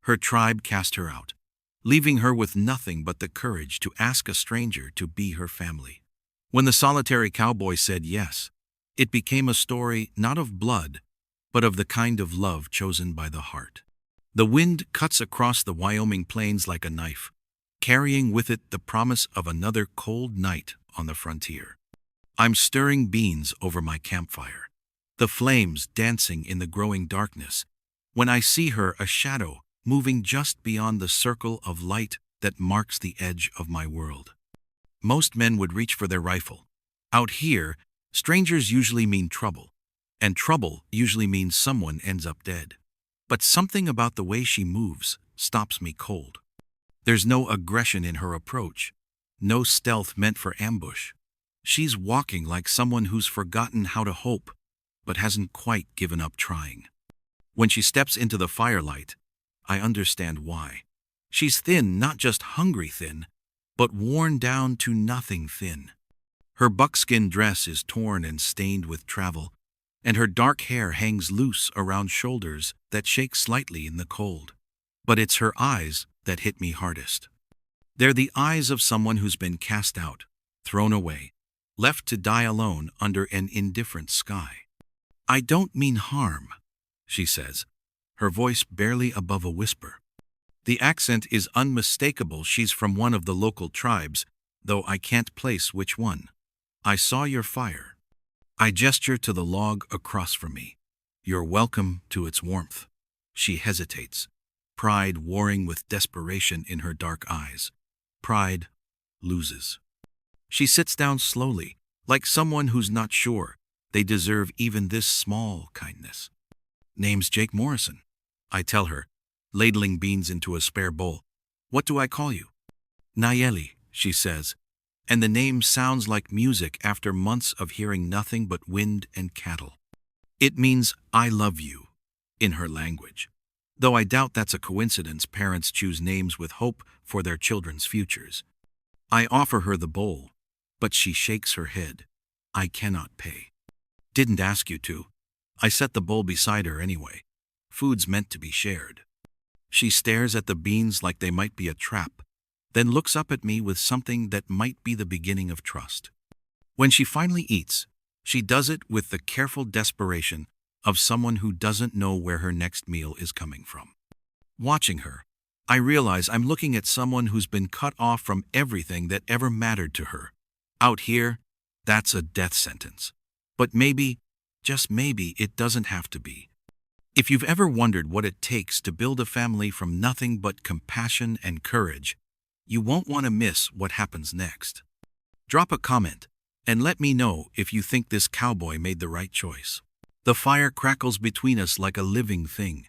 Her tribe cast her out, leaving her with nothing but the courage to ask a stranger to be her family. When the solitary cowboy said yes, it became a story not of blood, but of the kind of love chosen by the heart. The wind cuts across the Wyoming plains like a knife, carrying with it the promise of another cold night on the frontier. I'm stirring beans over my campfire, the flames dancing in the growing darkness, when I see her, a shadow, moving just beyond the circle of light that marks the edge of my world. Most men would reach for their rifle. Out here, strangers usually mean trouble, and trouble usually means someone ends up dead. But something about the way she moves stops me cold. There's no aggression in her approach, no stealth meant for ambush. She's walking like someone who's forgotten how to hope, but hasn't quite given up trying. When she steps into the firelight, I understand why. She's thin, not just hungry thin, but worn down to nothing thin. Her buckskin dress is torn and stained with travel, and her dark hair hangs loose around shoulders that shake slightly in the cold. But it's her eyes that hit me hardest. They're the eyes of someone who's been cast out, thrown away, left to die alone under an indifferent sky. "I don't mean harm," she says, her voice barely above a whisper. The accent is unmistakable. She's from one of the local tribes, though I can't place which one. "I saw your fire." I gesture to the log across from me. "You're welcome to its warmth." She hesitates, pride warring with desperation in her dark eyes. Pride loses. She sits down slowly, like someone who's not sure they deserve even this small kindness. "Name's Jake Morrison," I tell her, ladling beans into a spare bowl. "What do I call you?" "Nayeli," she says, and the name sounds like music after months of hearing nothing but wind and cattle. It means "I love you" in her language, though I doubt that's a coincidence. Parents choose names with hope for their children's futures. I offer her the bowl, but she shakes her head. "I cannot pay." "Didn't ask you to." I set the bowl beside her anyway. Food's meant to be shared. She stares at the beans like they might be a trap, then looks up at me with something that might be the beginning of trust. When she finally eats, she does it with the careful desperation of someone who doesn't know where her next meal is coming from. Watching her, I realize I'm looking at someone who's been cut off from everything that ever mattered to her. Out here, that's a death sentence. But maybe, just maybe, it doesn't have to be. If you've ever wondered what it takes to build a family from nothing but compassion and courage, you won't want to miss what happens next. Drop a comment and let me know if you think this cowboy made the right choice. The fire crackles between us like a living thing,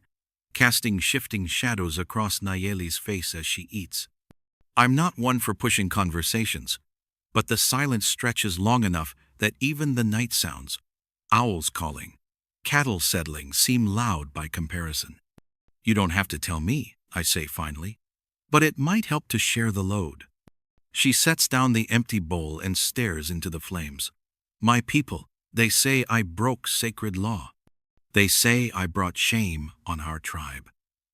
casting shifting shadows across Nayeli's face as she eats. I'm not one for pushing conversations, but the silence stretches long enough that even the night sounds, owls calling, cattle settling, seem loud by comparison. "You don't have to tell me," I say finally, "but it might help to share the load." She sets down the empty bowl and stares into the flames. "My people, they say I broke sacred law. They say I brought shame on our tribe."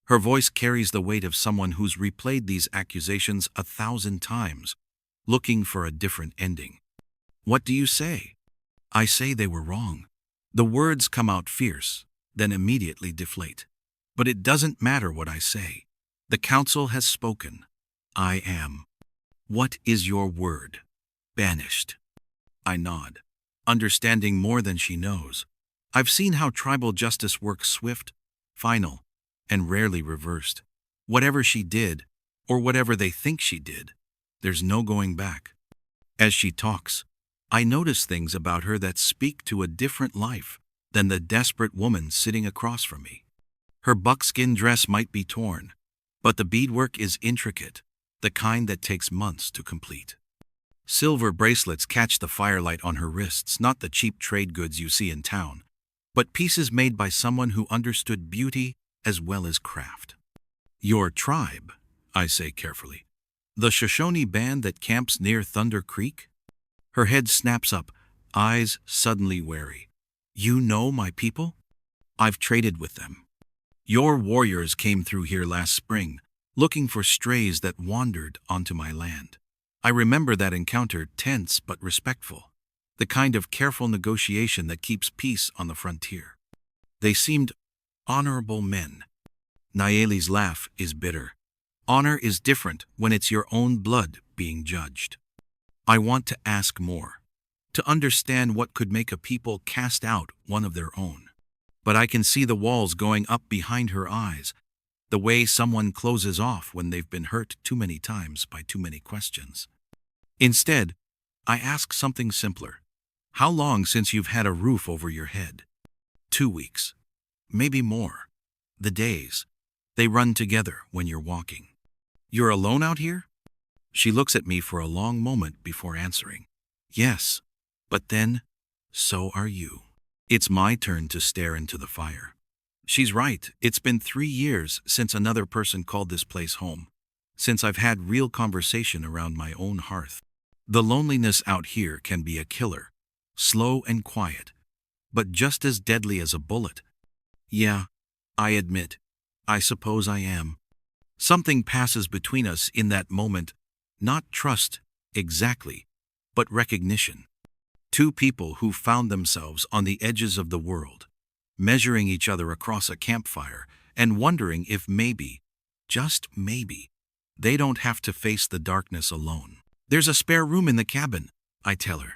Her voice carries the weight of someone who's replayed these accusations 1,000 times, looking for a different ending. "What do you say?" I say they were wrong. The words come out fierce, then immediately deflate. But it doesn't matter what I say. The council has spoken. I am. "What is your word?" "Banished." I nod, understanding more than she knows. I've seen how tribal justice works: swift, final, and rarely reversed. Whatever she did, or whatever they think she did, there's no going back. As she talks, I notice things about her that speak to a different life than the desperate woman sitting across from me. Her buckskin dress might be torn, but the beadwork is intricate, the kind that takes months to complete. Silver bracelets catch the firelight on her wrists, not the cheap trade goods you see in town, but pieces made by someone who understood beauty as well as craft. "Your tribe," I say carefully. "The Shoshone band that camps near Thunder Creek?" Her head snaps up, eyes suddenly wary. "You know my people?" "I've traded with them." Your warriors came through here last spring, looking for strays that wandered onto my land. I remember that encounter, tense but respectful, the kind of careful negotiation that keeps peace on the frontier. They seemed honorable men. Nayeli's laugh is bitter. Honor is different when it's your own blood being judged. I want to ask more, to understand what could make a people cast out one of their own. But I can see the walls going up behind her eyes, the way someone closes off when they've been hurt too many times by too many questions. Instead, I ask something simpler. How long since you've had a roof over your head? 2 weeks. Maybe more. The days, they run together when you're walking. You're alone out here? She looks at me for a long moment before answering. Yes, but then, so are you. It's my turn to stare into the fire. She's right, it's been 3 years since another person called this place home, since I've had real conversation around my own hearth. The loneliness out here can be a killer, slow and quiet, but just as deadly as a bullet. Yeah, I admit, I suppose I am. Something passes between us in that moment, not trust, exactly, but recognition. Two people who found themselves on the edges of the world, measuring each other across a campfire and wondering if maybe, just maybe, they don't have to face the darkness alone. There's a spare room in the cabin, I tell her,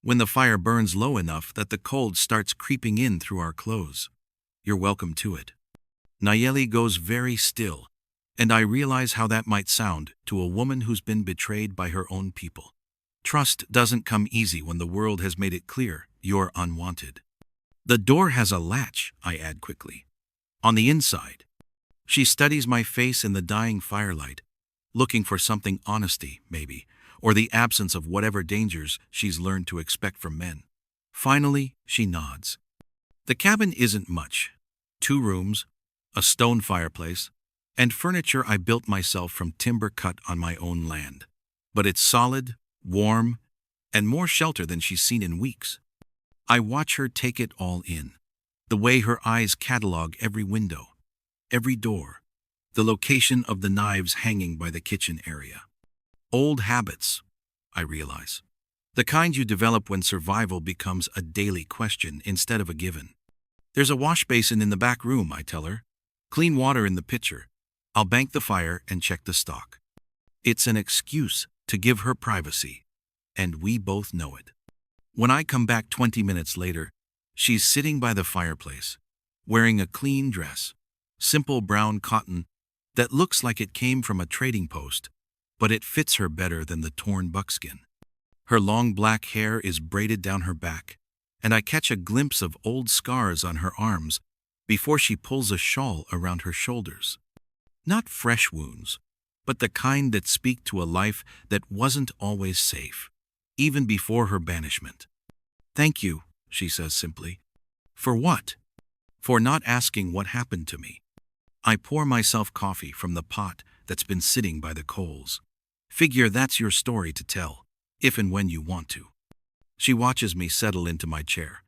when the fire burns low enough that the cold starts creeping in through our clothes. You're welcome to it. Nayeli goes very still, and I realize how that might sound to a woman who's been betrayed by her own people. Trust doesn't come easy when the world has made it clear you're unwanted. The door has a latch, I add quickly. On the inside. She studies my face in the dying firelight, looking for something honesty, maybe, or the absence of whatever dangers she's learned to expect from men. Finally, she nods. The cabin isn't much. 2 rooms, a stone fireplace, and furniture I built myself from timber cut on my own land. But it's solid, warm, and more shelter than she's seen in weeks. I watch her take it all in. The way her eyes catalog every window, every door, the location of the knives hanging by the kitchen area. Old habits, I realize. The kind you develop when survival becomes a daily question instead of a given. There's a wash basin in the back room, I tell her. Clean water in the pitcher. I'll bank the fire and check the stock. It's an excuse to give her privacy, and we both know it. When I come back 20 minutes later, she's sitting by the fireplace, wearing a clean dress, simple brown cotton that looks like it came from a trading post, but it fits her better than the torn buckskin. Her long black hair is braided down her back, and I catch a glimpse of old scars on her arms before she pulls a shawl around her shoulders. Not fresh wounds, but the kind that speak to a life that wasn't always safe, even before her banishment. Thank you, she says simply. For what? For not asking what happened to me. I pour myself coffee from the pot that's been sitting by the coals. Figure that's your story to tell, if and when you want to. She watches me settle into my chair,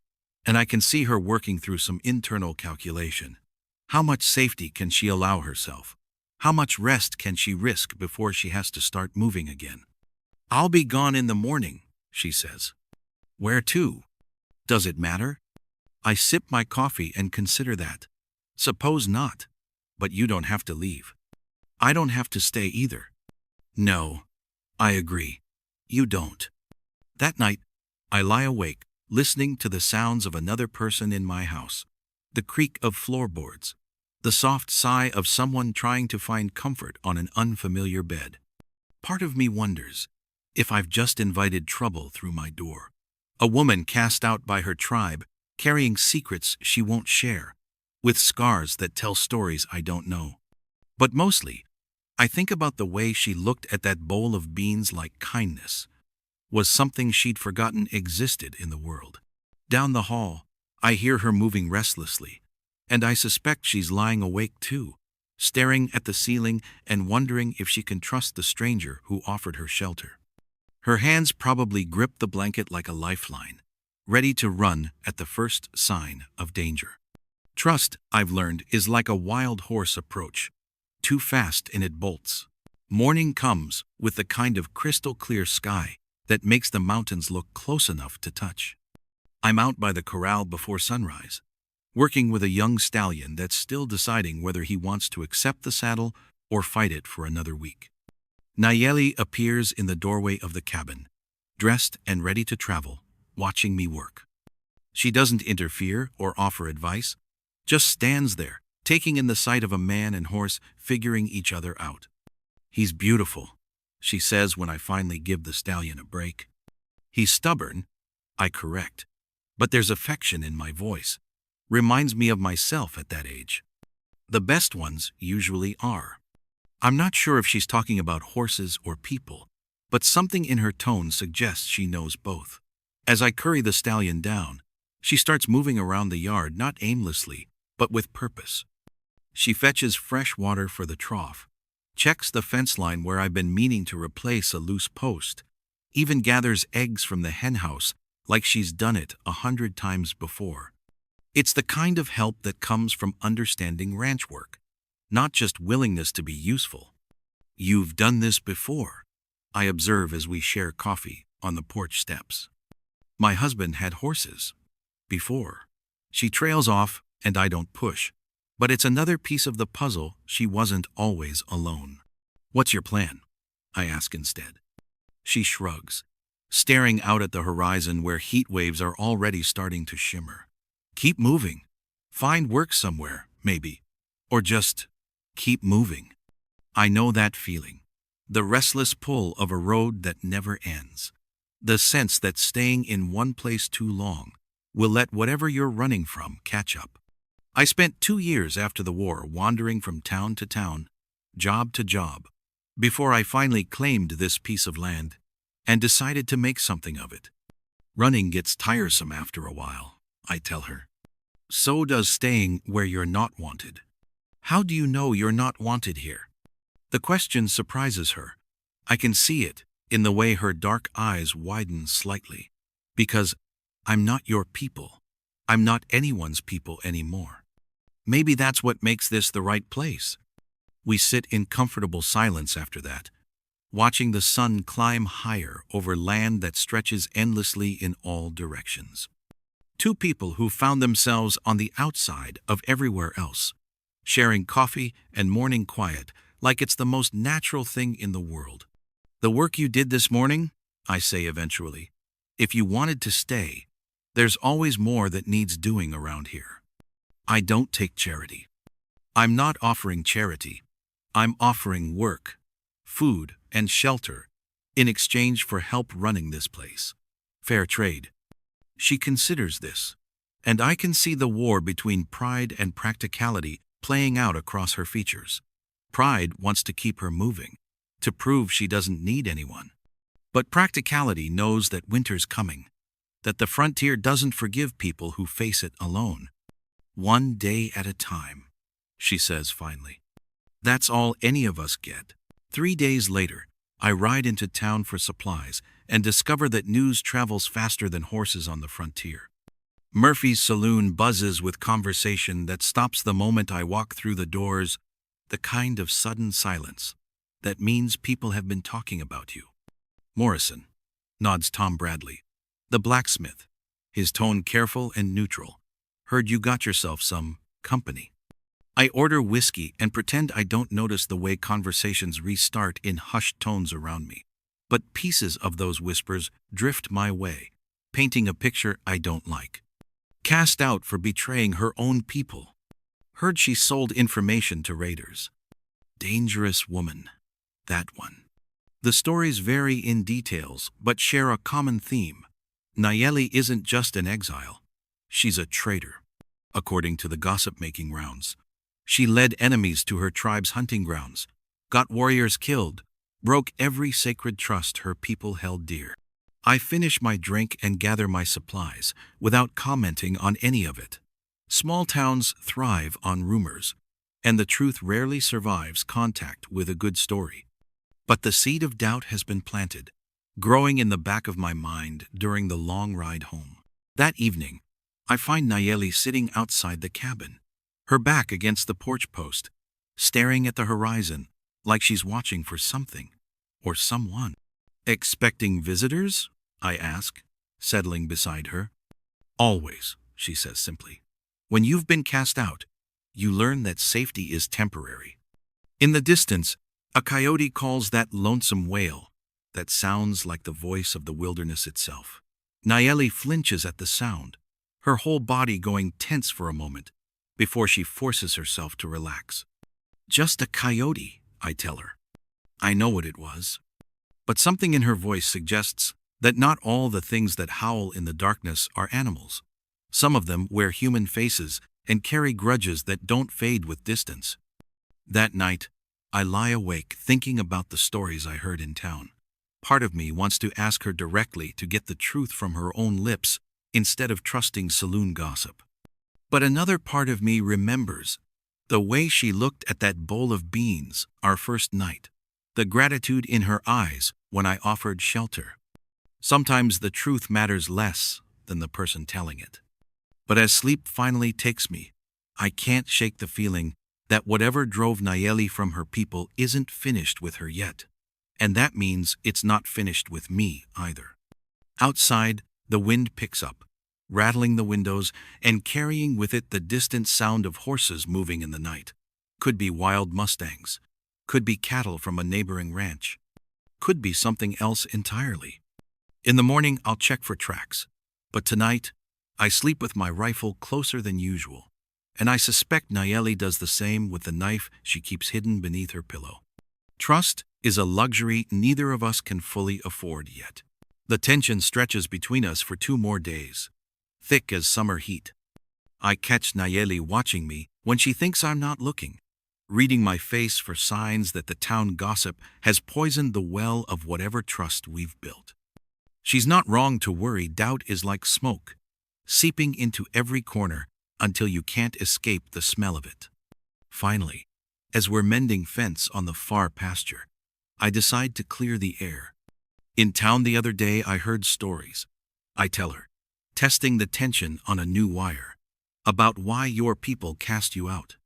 and I can see her working through some internal calculation. How much safety can she allow herself? How much rest can she risk before she has to start moving again? I'll be gone in the morning, she says. Where to? Does it matter? I sip my coffee and consider that. Suppose not, but you don't have to leave. I don't have to stay either. No, I agree. You don't. That night, I lie awake, listening to the sounds of another person in my house. The creak of floorboards. The soft sigh of someone trying to find comfort on an unfamiliar bed. Part of me wonders if I've just invited trouble through my door. A woman cast out by her tribe, carrying secrets she won't share, with scars that tell stories I don't know. But mostly, I think about the way she looked at that bowl of beans like kindness was something she'd forgotten existed in the world. Down the hall, I hear her moving restlessly, and I suspect she's lying awake too, staring at the ceiling and wondering if she can trust the stranger who offered her shelter. Her hands probably grip the blanket like a lifeline, ready to run at the first sign of danger. Trust, I've learned, is like a wild horse approach. Too fast and it bolts. Morning comes with the kind of crystal clear sky that makes the mountains look close enough to touch. I'm out by the corral before sunrise, working with a young stallion that's still deciding whether he wants to accept the saddle or fight it for another week. Nayeli appears in the doorway of the cabin, dressed and ready to travel, watching me work. She doesn't interfere or offer advice, just stands there, taking in the sight of a man and horse figuring each other out. "He's beautiful," she says when I finally give the stallion a break. "He's stubborn," I correct, but there's affection in my voice. Reminds me of myself at that age. The best ones usually are. I'm not sure if she's talking about horses or people, but something in her tone suggests she knows both. As I curry the stallion down, she starts moving around the yard not aimlessly, but with purpose. She fetches fresh water for the trough, checks the fence line where I've been meaning to replace a loose post, even gathers eggs from the henhouse like she's done it 100 times before. It's the kind of help that comes from understanding ranch work, not just willingness to be useful. "You've done this before," I observe as we share coffee on the porch steps. "My husband had horses. Before." She trails off, and I don't push. But it's another piece of the puzzle. She wasn't always alone. "What's your plan?" I ask instead. She shrugs, staring out at the horizon where heat waves are already starting to shimmer. "Keep moving. Find work somewhere, maybe. Or just keep moving." I know that feeling. The restless pull of a road that never ends. The sense that staying in one place too long will let whatever you're running from catch up. I spent 2 years after the war wandering from town to town, job to job, before I finally claimed this piece of land and decided to make something of it. "Running gets tiresome after a while," I tell her. "So does staying where you're not wanted." "How do you know you're not wanted here?" The question surprises her. I can see it in the way her dark eyes widen slightly. "Because I'm not your people. I'm not anyone's people anymore." Maybe that's what makes this the right place. We sit in comfortable silence after that, watching the sun climb higher over land that stretches endlessly in all directions. Two people who found themselves on the outside of everywhere else, sharing coffee and morning quiet like it's the most natural thing in the world. "The work you did this morning," I say eventually, "if you wanted to stay, there's always more that needs doing around here." I don't take charity. I'm not offering charity. I'm offering work, food, and shelter in exchange for help running this place. Fair trade. She considers this, and I can see the war between pride and practicality playing out across her features. Pride wants to keep her moving, to prove she doesn't need anyone. But practicality knows that winter's coming, that the frontier doesn't forgive people who face it alone. "One day at a time," she says finally. That's all any of us get. 3 days later, I ride into town for supplies and discover that news travels faster than horses on the frontier. Murphy's saloon buzzes with conversation that stops the moment I walk through the doors, the kind of sudden silence that means people have been talking about you. "Morrison," nods Tom Bradley, the blacksmith, his tone careful and neutral. "Heard you got yourself some company." I order whiskey and pretend I don't notice the way conversations restart in hushed tones around me. But pieces of those whispers drift my way, painting a picture I don't like. Cast out for betraying her own people. Heard she sold information to raiders. Dangerous woman. That one. The stories vary in details, but share a common theme. Nayeli isn't just an exile. She's a traitor. According to the gossip-making rounds, she led enemies to her tribe's hunting grounds, got warriors killed, broke every sacred trust her people held dear. I finish my drink and gather my supplies, without commenting on any of it. Small towns thrive on rumors, and the truth rarely survives contact with a good story. But the seed of doubt has been planted, growing in the back of my mind during the long ride home. That evening, I find Nayeli sitting outside the cabin, her back against the porch post, staring at the horizon like she's watching for something or someone. Expecting visitors? I ask, settling beside her. Always, she says simply. When you've been cast out, you learn that safety is temporary. In the distance, a coyote calls that lonesome wail that sounds like the voice of the wilderness itself. Nayeli flinches at the sound, her whole body going tense for a moment before she forces herself to relax. Just a coyote, I tell her. I know what it was. But something in her voice suggests that not all the things that howl in the darkness are animals. Some of them wear human faces and carry grudges that don't fade with distance. That night, I lie awake thinking about the stories I heard in town. Part of me wants to ask her directly to get the truth from her own lips instead of trusting saloon gossip. But another part of me remembers the way she looked at that bowl of beans our first night, the gratitude in her eyes when I offered shelter. Sometimes the truth matters less than the person telling it. But as sleep finally takes me, I can't shake the feeling that whatever drove Nayeli from her people isn't finished with her yet. And that means it's not finished with me either. Outside, the wind picks up, rattling the windows and carrying with it the distant sound of horses moving in the night. Could be wild mustangs. Could be cattle from a neighboring ranch. Could be something else entirely. In the morning, I'll check for tracks. But tonight, I sleep with my rifle closer than usual. And I suspect Nayeli does the same with the knife she keeps hidden beneath her pillow. Trust is a luxury neither of us can fully afford yet. The tension stretches between us for 2 more days, thick as summer heat. I catch Nayeli watching me when she thinks I'm not looking, reading my face for signs that the town gossip has poisoned the well of whatever trust we've built. She's not wrong to worry. Doubt is like smoke, seeping into every corner until you can't escape the smell of it. Finally, as we're mending fence on the far pasture, I decide to clear the air. In town the other day I heard stories, I tell her, testing the tension on a new wire, about why your people cast you out.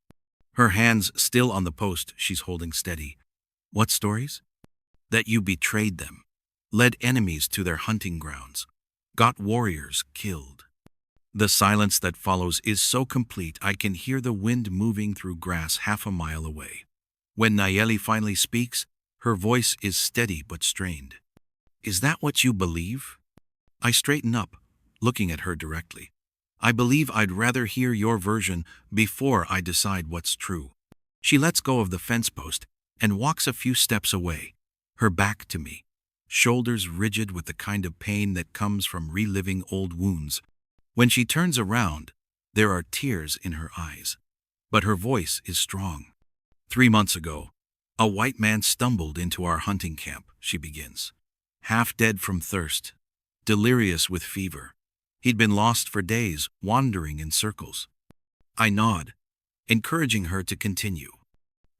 Her hands still on the post she's holding steady. What stories? That you betrayed them, led enemies to their hunting grounds, got warriors killed. The silence that follows is so complete I can hear the wind moving through grass half a mile away. When Nayeli finally speaks, her voice is steady but strained. Is that what you believe? I straighten up, looking at her directly. I believe I'd rather hear your version before I decide what's true. She lets go of the fence post and walks a few steps away, her back to me, shoulders rigid with the kind of pain that comes from reliving old wounds. When she turns around, there are tears in her eyes, but her voice is strong. 3 months ago, a white man stumbled into our hunting camp, she begins, half dead from thirst, delirious with fever. He'd been lost for days, wandering in circles. I nod, encouraging her to continue.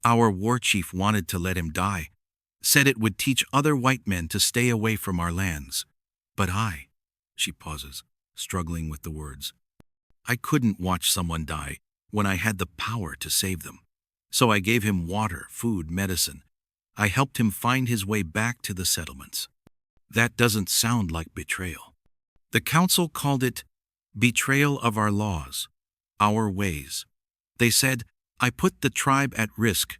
Our war chief wanted to let him die, said it would teach other white men to stay away from our lands. But she pauses, struggling with the words. I couldn't watch someone die when I had the power to save them. So I gave him water, food, medicine. I helped him find his way back to the settlements. That doesn't sound like betrayal. The council called it betrayal of our laws, our ways. They said, I put the tribe at risk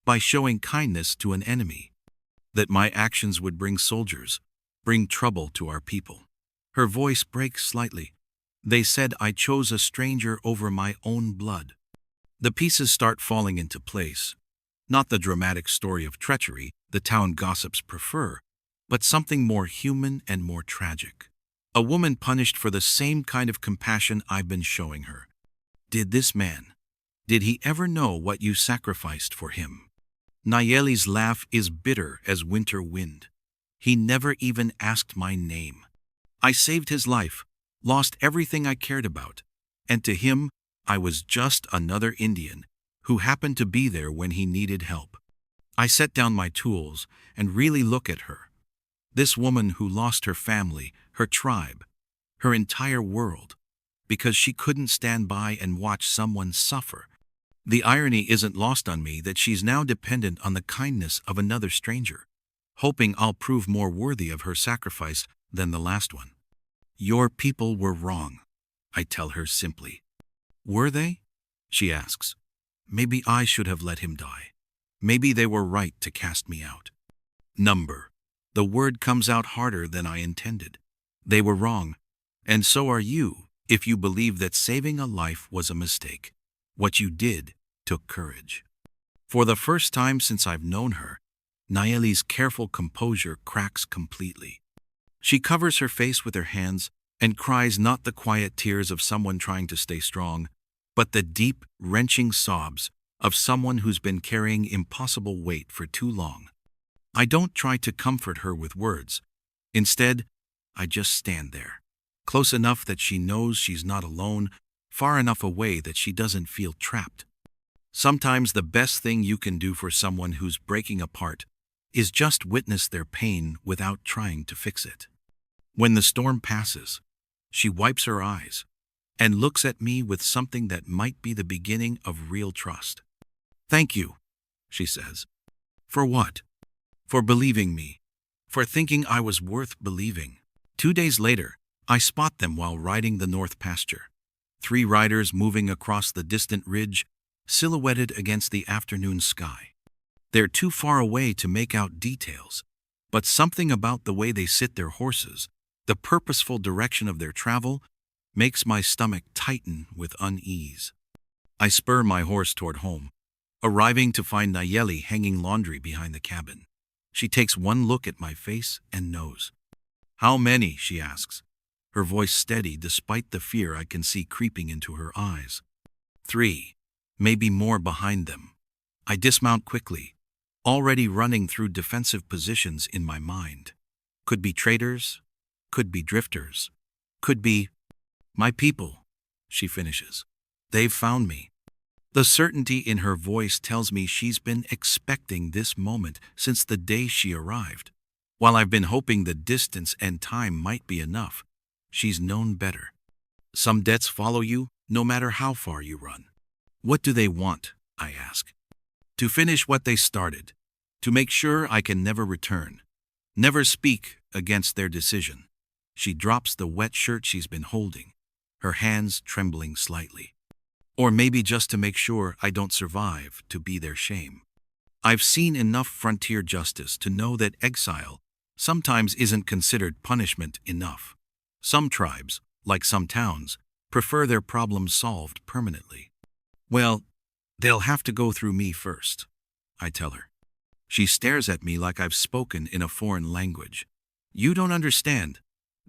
by showing kindness to an enemy, that my actions would bring soldiers, bring trouble to our people. Her voice breaks slightly. They said I chose a stranger over my own blood. The pieces start falling into place. Not the dramatic story of treachery the town gossips prefer, but something more human and more tragic. A woman punished for the same kind of compassion I've been showing her. Did this man, did he ever know what you sacrificed for him? Nayeli's laugh is bitter as winter wind. He never even asked my name. I saved his life, lost everything I cared about, and to him, I was just another Indian who happened to be there when he needed help. I set down my tools and really look at her. This woman who lost her family, her tribe, her entire world, because she couldn't stand by and watch someone suffer The irony isn't lost on me that she's now dependent on the kindness of another stranger, hoping I'll prove more worthy of her sacrifice than the last one. Your people were wrong, I tell her simply. Were they? She asks. Maybe I should have let him die. Maybe they were right to cast me out. Number. The word comes out harder than I intended. They were wrong, and so are you if you believe that saving a life was a mistake. What you did took courage. For the first time since I've known her, Nayeli's careful composure cracks completely. She covers her face with her hands and cries not the quiet tears of someone trying to stay strong, but the deep, wrenching sobs of someone who's been carrying impossible weight for too long. I don't try to comfort her with words. Instead, I just stand there, close enough that she knows she's not alone, far enough away that she doesn't feel trapped. Sometimes the best thing you can do for someone who's breaking apart is just witness their pain without trying to fix it. When the storm passes, she wipes her eyes and looks at me with something that might be the beginning of real trust. Thank you, she says. For what? For believing me. For thinking I was worth believing. 2 days later, I spot them while riding the north pasture. 3 riders moving across the distant ridge, silhouetted against the afternoon sky. They're too far away to make out details, but something about the way they sit their horses, the purposeful direction of their travel, makes my stomach tighten with unease. I spur my horse toward home, arriving to find Nayeli hanging laundry behind the cabin. She takes one look at my face and knows. How many? She asks, her voice steady despite the fear I can see creeping into her eyes. 3, maybe more behind them. I dismount quickly, already running through defensive positions in my mind. Could be traitors, could be drifters, could be my people, she finishes. They've found me. The certainty in her voice tells me she's been expecting this moment since the day she arrived. While I've been hoping the distance and time might be enough, she's known better. Some debts follow you, no matter how far you run. What do they want? I ask. To finish what they started. To make sure I can never return. Never speak against their decision. She drops the wet shirt she's been holding, her hands trembling slightly. Or maybe just to make sure I don't survive to be their shame. I've seen enough frontier justice to know that exile sometimes isn't considered punishment enough. Some tribes, like some towns, prefer their problems solved permanently. Well, they'll have to go through me first, I tell her. She stares at me like I've spoken in a foreign language. You don't understand.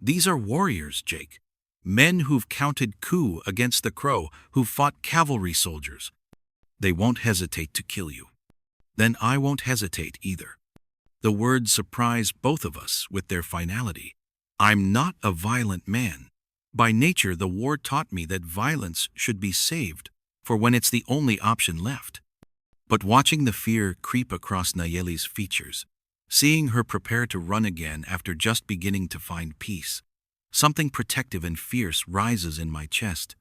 These are warriors, Jake. Men who've counted coup against the crow, who've fought cavalry soldiers. They won't hesitate to kill you. Then I won't hesitate either. The words surprise both of us with their finality. I'm not a violent man. By nature, the war taught me that violence should be saved for when it's the only option left. But watching the fear creep across Nayeli's features, seeing her prepare to run again after just beginning to find peace, something protective and fierce rises in my chest.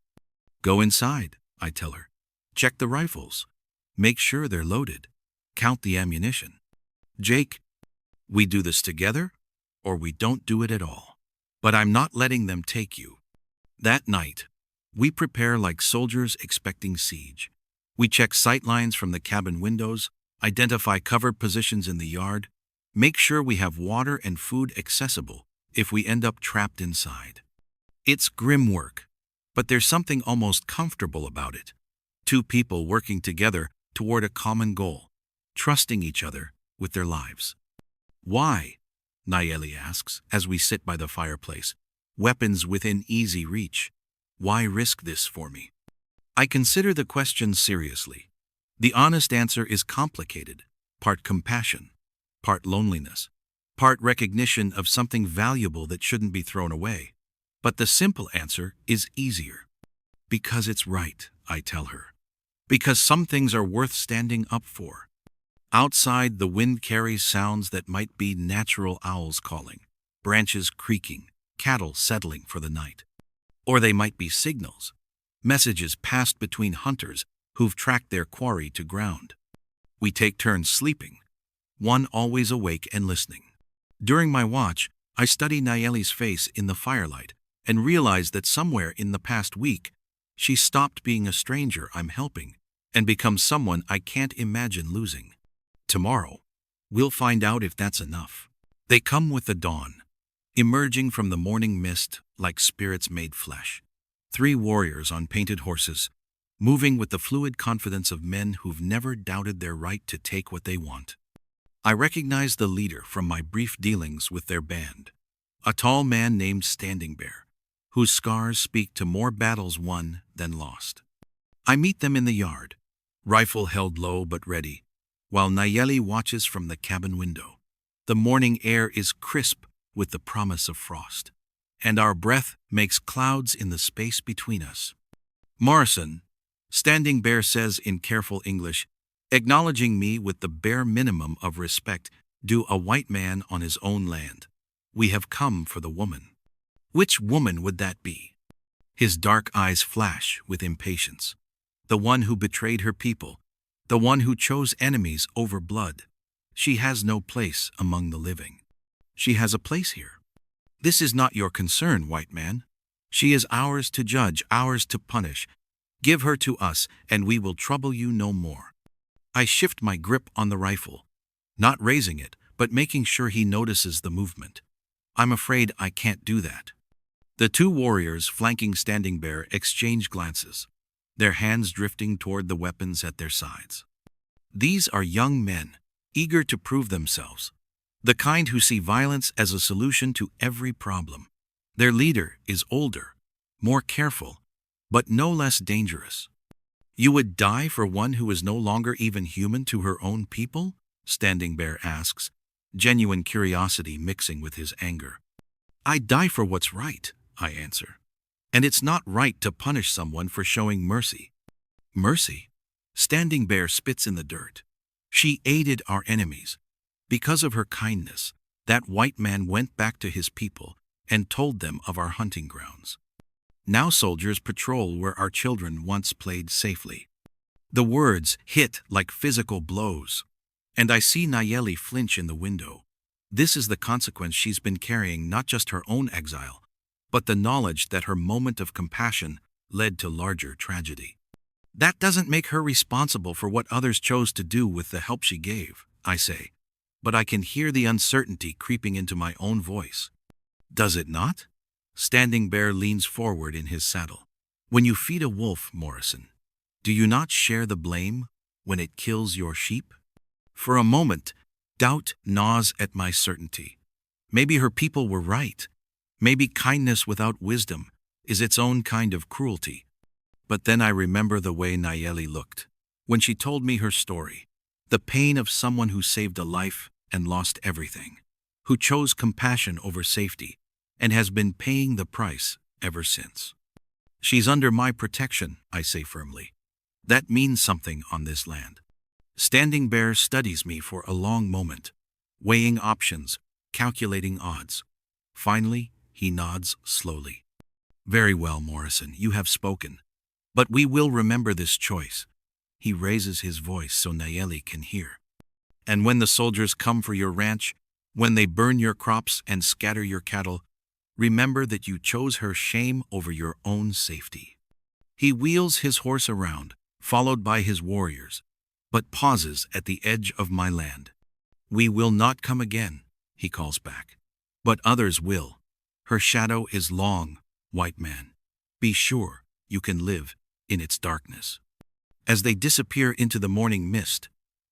Go inside, I tell her. Check the rifles. Make sure they're loaded. Count the ammunition. Jake, we do this together, or we don't do it at all. But I'm not letting them take you. That night, we prepare like soldiers expecting siege. We check sight lines from the cabin windows, identify covered positions in the yard, make sure we have water and food accessible if we end up trapped inside. It's grim work, but there's something almost comfortable about it. 2 people working together toward a common goal, trusting each other with their lives. Why? Nayeli asks as we sit by the fireplace, weapons within easy reach. Why risk this for me? I consider the question seriously. The honest answer is complicated, part compassion, part loneliness, part recognition of something valuable that shouldn't be thrown away. But the simple answer is easier. Because it's right, I tell her. Because some things are worth standing up for. Outside, the wind carries sounds that might be natural owls calling, branches creaking, cattle settling for the night. Or they might be signals, messages passed between hunters who've tracked their quarry to ground. We take turns sleeping, one always awake and listening. During my watch, I study Nayeli's face in the firelight and realize that somewhere in the past week, she stopped being a stranger I'm helping and become someone I can't imagine losing. Tomorrow, we'll find out if that's enough. They come with the dawn, emerging from the morning mist like spirits made flesh. 3 warriors on painted horses, moving with the fluid confidence of men who've never doubted their right to take what they want. I recognize the leader from my brief dealings with their band, a tall man named Standing Bear, whose scars speak to more battles won than lost. I meet them in the yard, rifle held low but ready, while Nayeli watches from the cabin window. The morning air is crisp with the promise of frost, and our breath makes clouds in the space between us. "Morrison," Standing Bear says in careful English, acknowledging me with the bare minimum of respect due a white man on his own land. "We have come for the woman." "Which woman would that be?" His dark eyes flash with impatience. "The one who betrayed her people, the one who chose enemies over blood. She has no place among the living." "She has a place here." "This is not your concern, white man. She is ours to judge, ours to punish. Give her to us, and we will trouble you no more." I shift my grip on the rifle, not raising it, but making sure he notices the movement. I'm afraid I can't do that. The 2 warriors flanking Standing Bear exchange glances, their hands drifting toward the weapons at their sides. These are young men, eager to prove themselves, the kind who see violence as a solution to every problem. Their leader is older, more careful, but no less dangerous. "You would die for one who is no longer even human to her own people?" Standing Bear asks, genuine curiosity mixing with his anger. "I'd die for what's right," I answer. "And it's not right to punish someone for showing mercy." "Mercy?" Standing Bear spits in the dirt. "She aided our enemies. Because of her kindness, that white man went back to his people and told them of our hunting grounds. Now soldiers patrol where our children once played safely." The words hit like physical blows, and I see Nayeli flinch in the window. This is the consequence she's been carrying, not just her own exile, but the knowledge that her moment of compassion led to larger tragedy. "That doesn't make her responsible for what others chose to do with the help she gave," I say, but I can hear the uncertainty creeping into my own voice. "Does it not?" Standing Bear leans forward in his saddle. "When you feed a wolf, Morrison, do you not share the blame when it kills your sheep?" For a moment, doubt gnaws at my certainty. Maybe her people were right. Maybe kindness without wisdom is its own kind of cruelty. But then I remember the way Nayeli looked when she told me her story, the pain of someone who saved a life and lost everything, who chose compassion over safety, and has been paying the price ever since. "She's under my protection," I say firmly. "That means something on this land." Standing Bear studies me for a long moment, weighing options, calculating odds. Finally, he nods slowly. "Very well, Morrison, you have spoken. But we will remember this choice." He raises his voice so Nayeli can hear. "And when the soldiers come for your ranch, when they burn your crops and scatter your cattle, remember that you chose her shame over your own safety." He wheels his horse around, followed by his warriors, but pauses at the edge of my land. "We will not come again," he calls back. "But others will. Her shadow is long, white man. Be sure you can live in its darkness." As they disappear into the morning mist,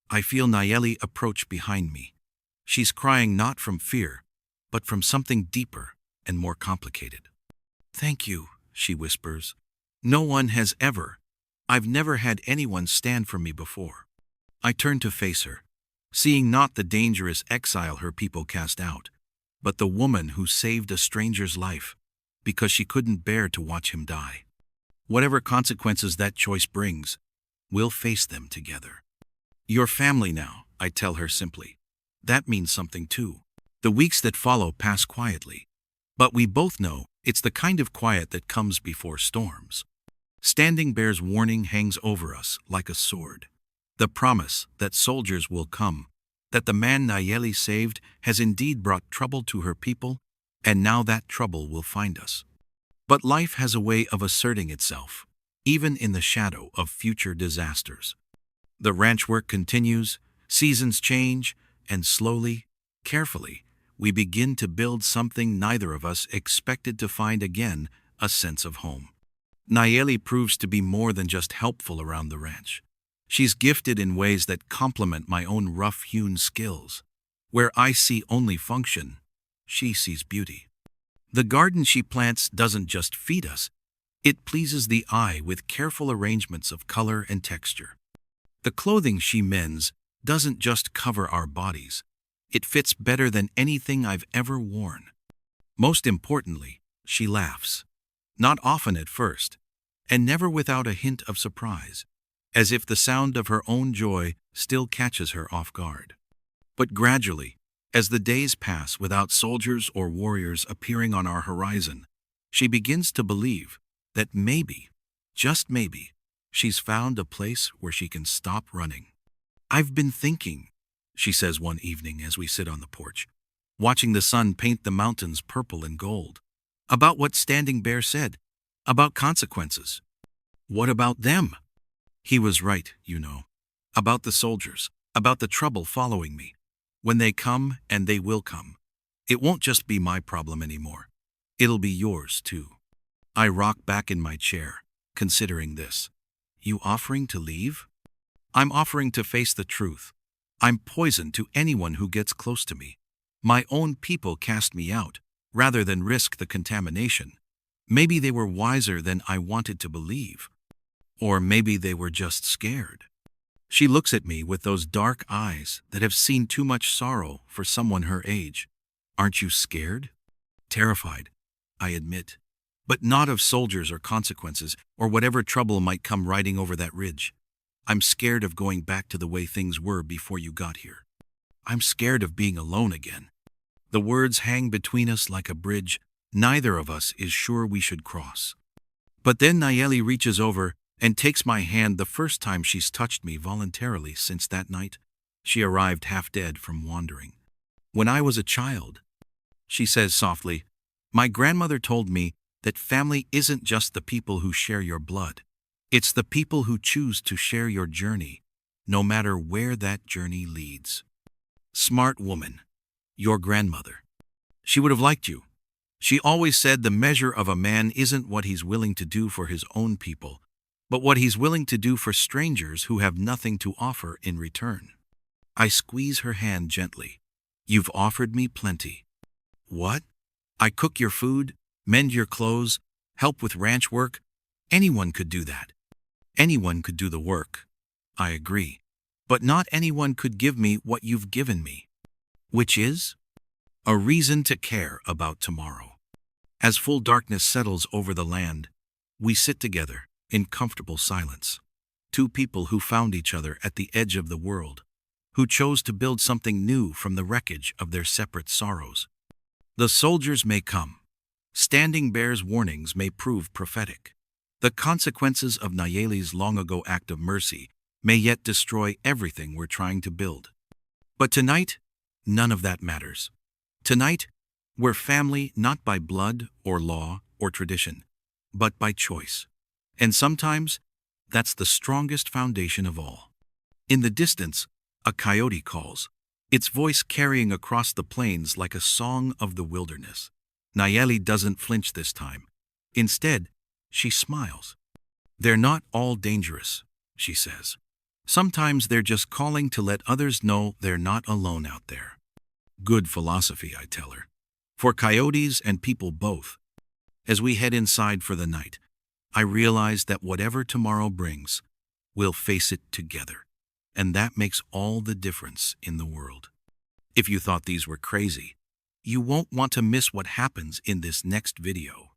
I feel Nayeli approach behind me. She's crying not from fear, but from something deeper and more complicated. "Thank you," she whispers. "No one has ever. I've never had anyone stand for me before." I turn to face her, seeing not the dangerous exile her people cast out, but the woman who saved a stranger's life because she couldn't bear to watch him die. Whatever consequences that choice brings, we'll face them together. "Your family now," I tell her simply. That means something too. The weeks that follow pass quietly, but we both know it's the kind of quiet that comes before storms. Standing Bear's warning hangs over us like a sword. The promise that soldiers will come, that the man Nayeli saved has indeed brought trouble to her people, and now that trouble will find us. But life has a way of asserting itself, even in the shadow of future disasters. The ranch work continues, seasons change, and slowly, carefully, we begin to build something neither of us expected to find again, a sense of home. Nayeli proves to be more than just helpful around the ranch. She's gifted in ways that complement my own rough-hewn skills. Where I see only function, she sees beauty. The garden she plants doesn't just feed us, it pleases the eye with careful arrangements of color and texture. The clothing she mends doesn't just cover our bodies, it fits better than anything I've ever worn. Most importantly, she laughs. Not often at first, and never without a hint of surprise, as if the sound of her own joy still catches her off guard. But gradually, as the days pass without soldiers or warriors appearing on our horizon, she begins to believe that maybe, just maybe, she's found a place where she can stop running. "I've been thinking," she says one evening as we sit on the porch, watching the sun paint the mountains purple and gold, "about what Standing Bear said, about consequences. What about them? He was right, you know. About the soldiers, about the trouble following me. When they come, and they will come, it won't just be my problem anymore. It'll be yours, too." I rock back in my chair, considering this. You offering to leave? I'm offering to face the truth. I'm poison to anyone who gets close to me. My own people cast me out, rather than risk the contamination. Maybe they were wiser than I wanted to believe. Or maybe they were just scared. She looks at me with those dark eyes that have seen too much sorrow for someone her age. Aren't you scared? Terrified, I admit. But not of soldiers or consequences, or whatever trouble might come riding over that ridge. I'm scared of going back to the way things were before you got here. I'm scared of being alone again. The words hang between us like a bridge neither of us is sure we should cross. But then Nayeli reaches over and takes my hand the first time she's touched me voluntarily since that night. She arrived half dead from wandering. "When I was a child," she says softly, "my grandmother told me that family isn't just the people who share your blood. It's the people who choose to share your journey, no matter where that journey leads." Smart woman. Your grandmother. She would have liked you. She always said the measure of a man isn't what he's willing to do for his own people, but what he's willing to do for strangers who have nothing to offer in return. I squeeze her hand gently. "You've offered me plenty." "What?" "I cook your food, mend your clothes, help with ranch work. Anyone could do that. Anyone could do the work." I agree. "But not anyone could give me what you've given me." "Which is?" "A reason to care about tomorrow." As full darkness settles over the land, we sit together in comfortable silence. Two people who found each other at the edge of the world, who chose to build something new from the wreckage of their separate sorrows. The soldiers may come. Standing Bear's warnings may prove prophetic. The consequences of Nayeli's long-ago act of mercy may yet destroy everything we're trying to build. But tonight, none of that matters. Tonight, we're family not by blood or law or tradition, but by choice. And sometimes, that's the strongest foundation of all. In the distance, a coyote calls, its voice carrying across the plains like a song of the wilderness. Nayeli doesn't flinch this time. Instead, she smiles. "They're not all dangerous," she says. "Sometimes they're just calling to let others know they're not alone out there." Good philosophy, I tell her. For coyotes and people both. As we head inside for the night, I realize that whatever tomorrow brings, we'll face it together. And that makes all the difference in the world. If you thought these were crazy, you won't want to miss what happens in this next video.